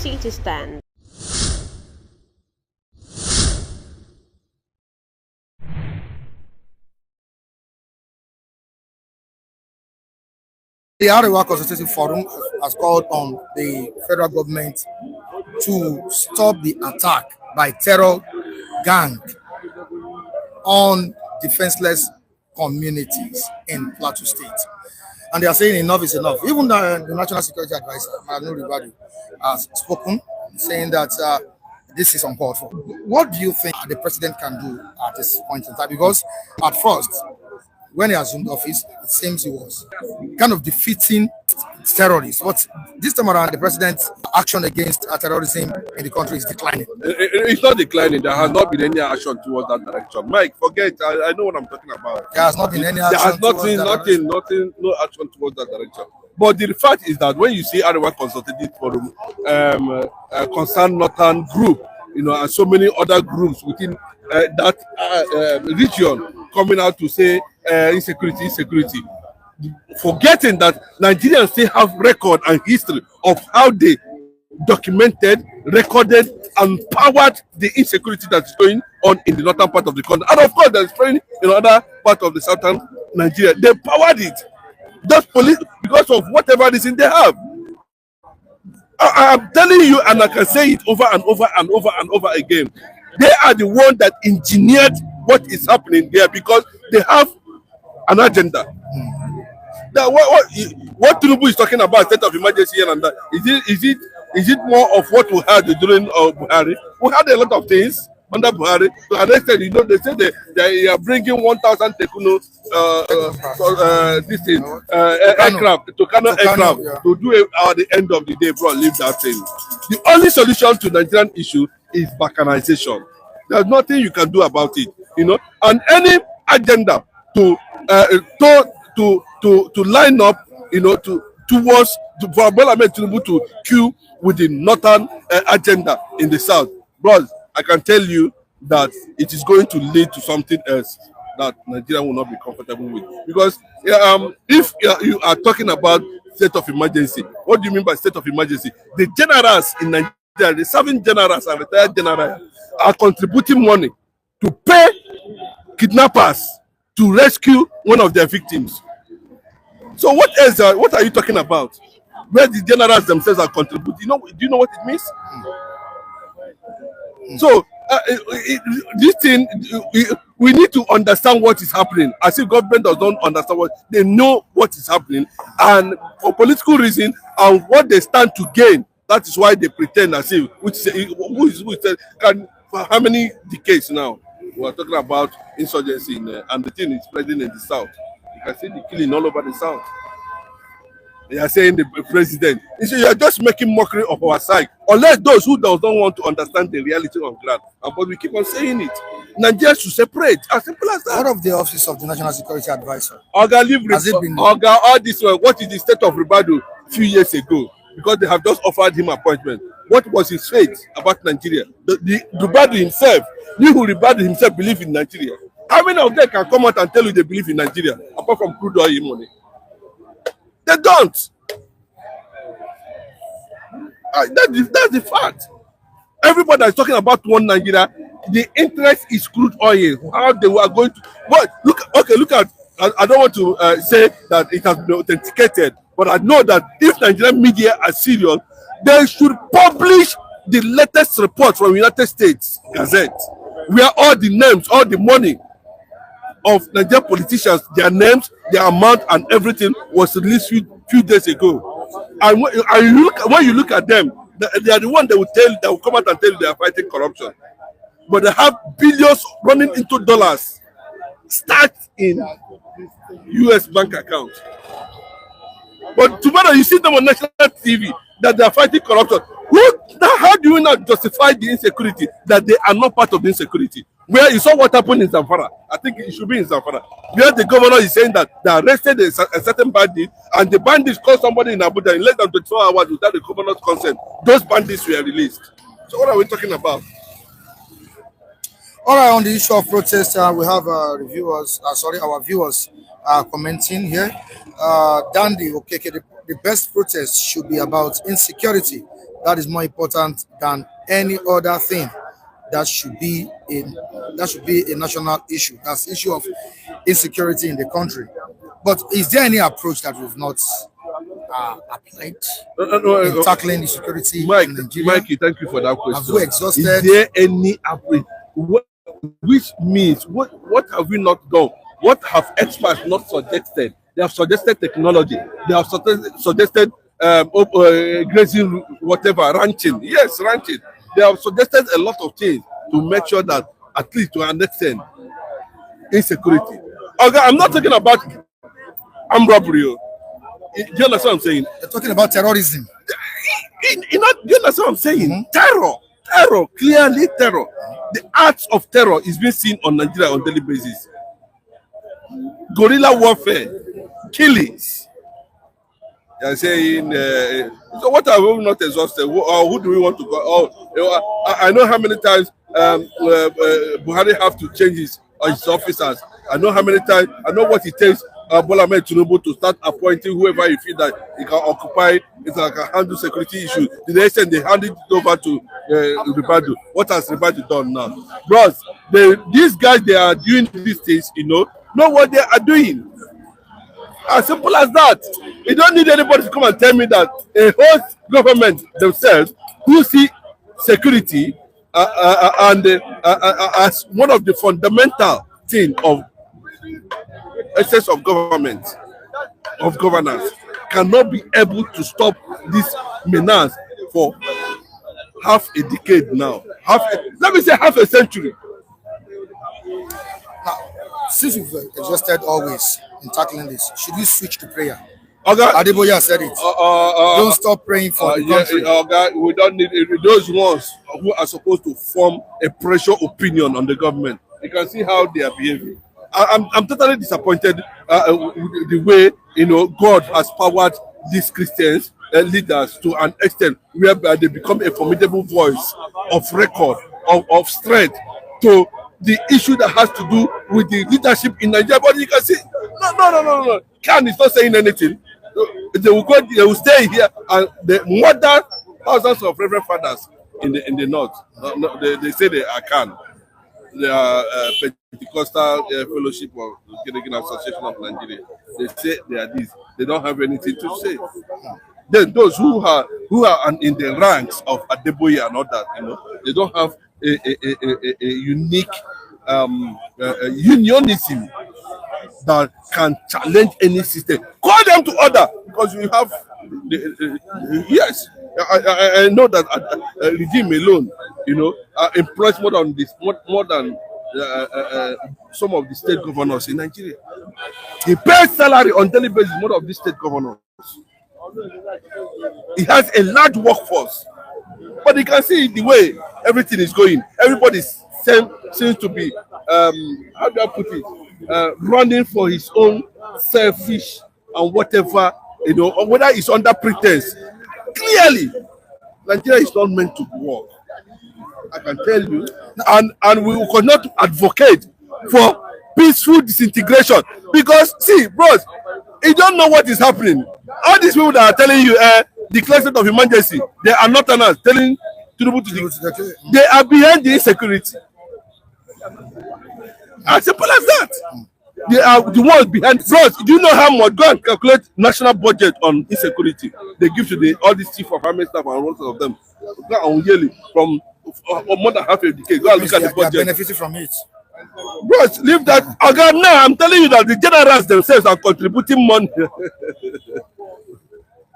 city stand. The Arewa Consultative Forum has called on the federal government to stop the attack by terror gang on defenseless communities in Plateau State. And they are saying enough is enough. Even the National Security Advisor, Madam Ribadu, has spoken, saying that this is uncalled for. What do you think the president can do at this point in time? Because at first, when he assumed office, it seems he was kind of defeating terrorists. But this time around, the president's action against terrorism in the country is declining. It's not declining. There has not been any action towards that direction. Mike, forget. I know what I'm talking about. There has not been any action. There has nothing, no action towards that direction. But the fact is that when you see Arewa Consultative Forum, Concerned Northern Group, and so many other groups within that region coming out to say insecurity, forgetting that Nigerians still have record and history of how they documented, recorded, and powered the insecurity that's going on in the northern part of the country. And of course, there's spreading in other part of the southern Nigeria. They powered it. Just police, because of whatever reason they have. I'm telling you, and I can say it over and over and over and over again. They are the one that engineered what is happening there because they have an agenda. Now, what Tinubu is talking about, state of emergency here and that, is it more of what we had during Buhari? We had a lot of things under Buhari. To an extent, they say they are bringing 1,000 Tekuno aircraft to Kano aircraft to do it at the end of the day, bro. Leave that thing. The only solution to Nigerian issue is Balkanization. There's nothing you can do about it, and any agenda to line up, for Bola Ahmed Tinubu to queue with the northern agenda in the south, bro. I can tell you that it is going to lead to something else that Nigeria will not be comfortable with. Because if you are talking about state of emergency, what do you mean by state of emergency? The generals in Nigeria, the serving generals and retired generals, are contributing money to pay kidnappers to rescue one of their victims. So what else? What are you talking about? Where the generals themselves are contributing? Do you know what it means? So this thing, we need to understand what is happening. As if government does not understand what they know what is happening, and for political reason and what they stand to gain, that is why they pretend as if for how many decades now we are talking about insurgency and the thing is spreading in the south. You can see the killing all over the south. They are saying the president. You are just making mockery of our side. Unless those who don't want to understand the reality on ground. But we keep on saying it. Nigeria should separate. As simple as that. What of the office of the National Security Advisor? Has it been? All this what is the state of Ribadu a few years ago? Because they have just offered him appointment. What was his fate about Nigeria? The Ribadu himself, who Ribadu himself believe in Nigeria. How many of them can come out and tell you they believe in Nigeria apart from crude oil money? They don't. That's the fact. Everybody is talking about one Nigeria. The interest is crude oil. How they are going to. But look at. I don't want to say that it has been authenticated, but I know that if Nigerian media are serious, they should publish the latest report from United States Gazette, where all the names, all the money of Nigerian politicians, their names, their amount, and everything was released few days ago. And when you look at them, they are the one that will come out and tell you they are fighting corruption. But they have billions running into dollars, start in US bank account. But tomorrow you see them on national TV that they are fighting corruption. How do you not justify the insecurity that they are not part of the insecurity? Where you saw what happened in Zamfara, I think it should be in Zamfara, where the governor is saying that they arrested a certain bandit, and the bandits called somebody in Abuja in less than 24 hours without the governor's consent. Those bandits were released. So what are we talking about? All right, on the issue of protest, we have our viewers commenting here. Dandy, okay, the best protest should be about insecurity, That is more important than any other thing. That should be a national issue. That's the issue of insecurity in the country. But is there any approach that we've not applied in tackling insecurity in Nigeria? Mikey, thank you for that Have question. we exhausted? Is there any approach? Which means what have we not done? What have experts not suggested? They have suggested technology. They have suggested grazing, whatever, ranching. Yes, ranching. They have suggested a lot of things to make sure that at least to an extent insecurity. Okay, I'm not talking about armed robbery. Do you understand what I'm saying? You're talking about terrorism. Do you understand what I'm saying? Terror, clearly terror. The acts of terror is being seen on Nigeria on daily basis. Guerrilla warfare, killings. You're saying, so what are we not exhausted? Who do we want to go? I know how many times Buhari have to change his officers. I know how many times, I know what it takes Bola Ahmed Tinubu to start appointing whoever he feel that he can occupy, it can handle security issues. To the extent they handed it over to Ribadu. What has Ribadu done now? Bros, these guys, they are doing these things, know what they are doing. As simple as that. You don't need anybody to come and tell me that a whole government themselves who see security and as one of the fundamental thing of essence of government, of governance, cannot be able to stop this menace for half a decade now. Let me say half a century. Now, since we've exhausted always in tackling this, should we switch to prayer? Okay. Adeboya said it. Don't stop praying for the country. We don't need those ones who are supposed to form a pressure opinion on the government. You can see how they are behaving. I'm totally disappointed with the way God has powered these Christians leaders to an extent whereby they become a formidable voice of record, of strength to the issue that has to do with the leadership in Nigeria. But you can see, no. Khan is not saying anything. They will stay here and they murder thousands of reverend fathers in the north. They say they are Khan. They are Pentecostal Fellowship of Gregorian Association of Nigeria. They say they are this. They don't have anything to say. Then those who are in the ranks of Adeboye and all that, they don't have a unique unionism that can challenge any system. Call them to order because we have yes. I know that regime alone, employs more than some of the state governors in Nigeria. He pays salary on daily basis more of the state governors. He has a large workforce, but you can see the way everything is going. Everybody seems to be how do I put it? Running for his own selfish and whatever, or whether it's under pretense. Clearly, Nigeria is not meant to work. I can tell you, and we will not advocate for peaceful disintegration because see, bros, you don't know what is happening. All these people that are telling you declare state of emergency, they are not announced, telling Tinubu to they are behind the insecurity. As simple as that. They are the ones behind. Bros, do you know how much? Go and calculate national budget on insecurity. They give to all these chief of army staff and most of them. On yearly from more than half a decade. Go and look at the budget. They are benefiting from it. Bros, leave that. Again, now I'm telling you that the generals themselves are contributing money.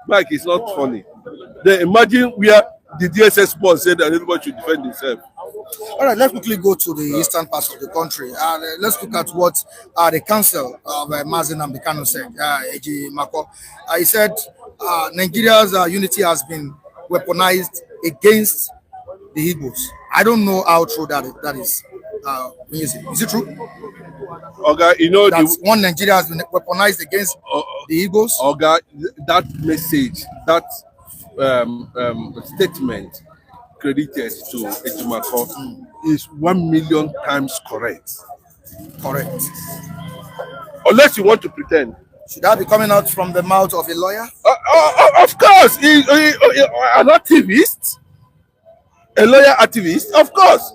Mike, it's not funny. They imagine where the DSS boss said that everybody should defend himself. All right, let's quickly go to the eastern parts of the country. Let's look at what the council of Mazen Ambikano said. A.G. Mako. He said Nigeria's unity has been weaponized against the Igbos. I don't know how true that is. Is it true? Okay, that one Nigeria has been weaponized against the Igbos? Okay, that message, that statement credited to Ejimako is 1,000,000 times correct. Correct. Unless you want to pretend. Should that be coming out from the mouth of a lawyer? Of course, an activist, a lawyer activist, of course.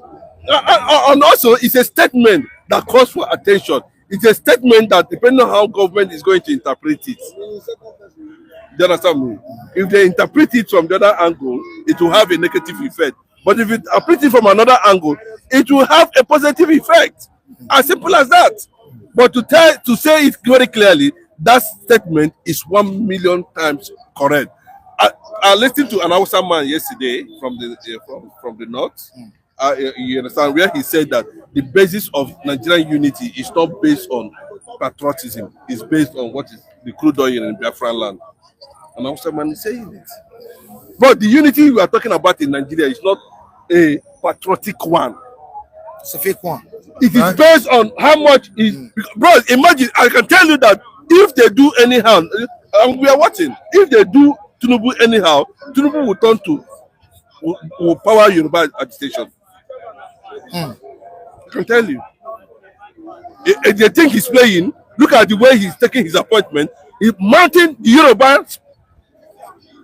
And also, it's a statement that calls for attention. It's a statement that, depending on how government is going to interpret it, do you understand me? If they interpret it from the other angle, it will have a negative effect. But if it interpret it from another angle, it will have a positive effect. As simple as that. But to say it very clearly, that statement is 1,000,000 times correct. I listened to an Hausa man yesterday from the north. You understand, where he said that the basis of Nigerian unity is not based on patriotism; it's based on what is the crude oil in Biafran land. And Hausa man is saying it. But the unity we are talking about in Nigeria is not a patriotic one. It's a fake one. It is based on how much is. Bro, imagine, I can tell you that if they do anyhow, and we are watching, if they do Tinubu anyhow, Tinubu will turn to will power Yoruba agitation. I can tell you. If they think he's playing, look at the way he's taking his appointment. He's mounting the Yoruba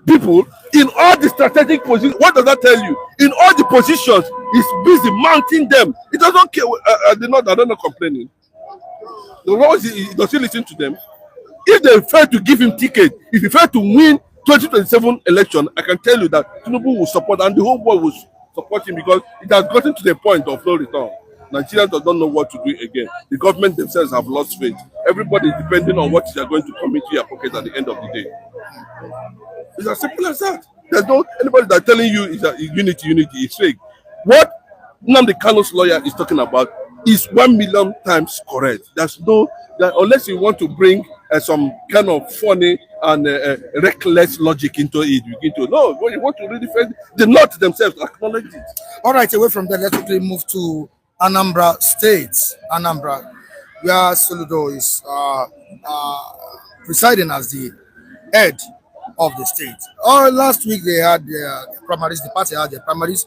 people in all the strategic positions. What does that tell you? In all the positions, he's busy mounting them. He doesn't care. They're not complaining. Does he listen to them? If they fail to give him ticket, if he fail to win 2027 election, I can tell you that Tinubu will support, and the whole world will support him, because it has gotten to the point of no return. Nigerians do not know what to do again. The government themselves have lost faith. Everybody is depending on what is going to come into your pocket at the end of the day. It's as simple as that. There's no anybody that's telling you is that unity is fake. What Nnamdi Kanu's lawyer is talking about is 1,000,000 times correct. There's no unless you want to bring some kind of funny and reckless logic into it. No, when you want to really face the North themselves acknowledge it. All right, away from that, let's quickly move to Anambra State. Anambra, where Soludo is presiding as the head of the state. Last week they had their primaries, the party had their primaries,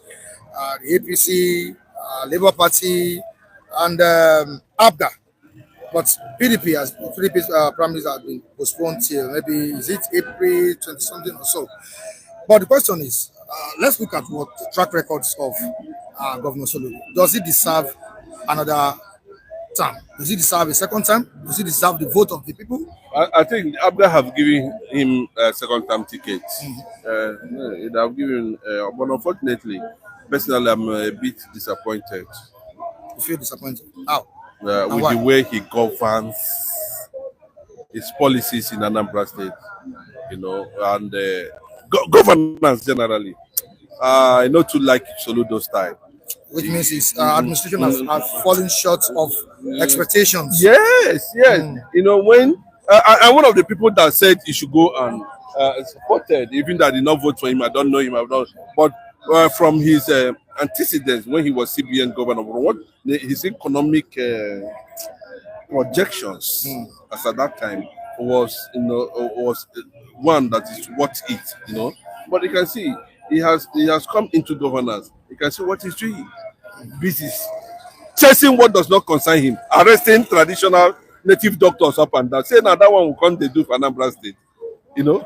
the APC, Labour Party, and ABGA. But PDP's primaries have been postponed till maybe, is it April 20 something or so. But the question is, let's look at what the track records of Governor Soludo. Does he deserve another term? Does he deserve a second term? Does he deserve the vote of the people? I think ABGA have given him a second term ticket. They have given, but unfortunately, personally, I'm a bit disappointed. You feel disappointed? How? With the way he governs his policies in Anambra State, and governance generally. I not too like Soludo style. Which means his administration has fallen short of expectations. Yes. When I'm one of the people that said he should go and supported, even though I did not vote for him, I don't know him, but from his antecedents when he was CBN governor, what his economic projections as at that time was one that is worth it, But you can see he has come into governance. You can see what he's doing. Busy chasing what does not concern him, arresting traditional native doctors up and down. Say now that one will come they do for Anambra State. To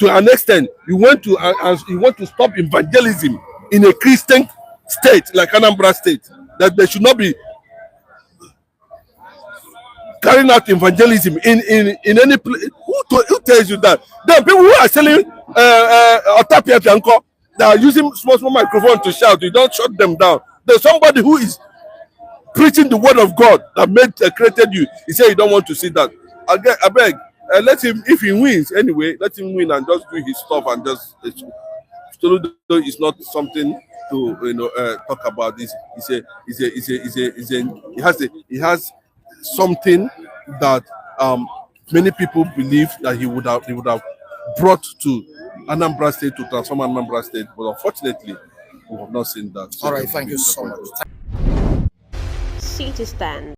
an extent, you want to stop evangelism in a Christian state like Anambra State. That they should not be carrying out evangelism in any place. Who tells you that? There are people who are selling Otapia Pianko that are using small microphone to shout. You don't shut them down. There's somebody who is preaching the word of God that created you. He said you don't want to see that. I beg, let him, if he wins anyway, let him win and just do his stuff and just. Soludo is not something to talk about. This he has something that many people believe that he would have brought to Anambra State to transform Anambra State, but unfortunately, we have not seen that. All right, thank you so much. City Stand.